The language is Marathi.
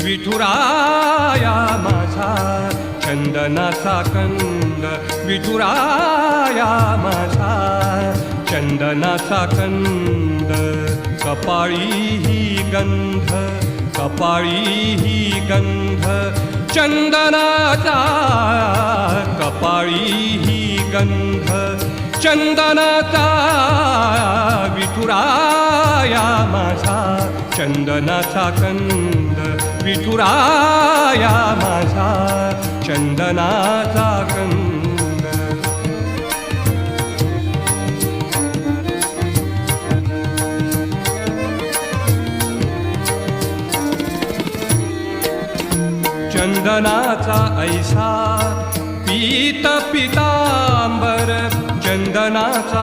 विठुराया माझा चंदनाचा कंद, विठुराया माझा चंदनाचा कंद. कपाळी ही गंध, कपाळी ही गंध चंदनाचा, कपाळी ही गंध चंदनाचा. विठुराया माझा चंदनाचा कंद, विठुराया माझा चंदनाचा कंद. चंदनाचा ऐसा पीत पितांबर, चंदनाचा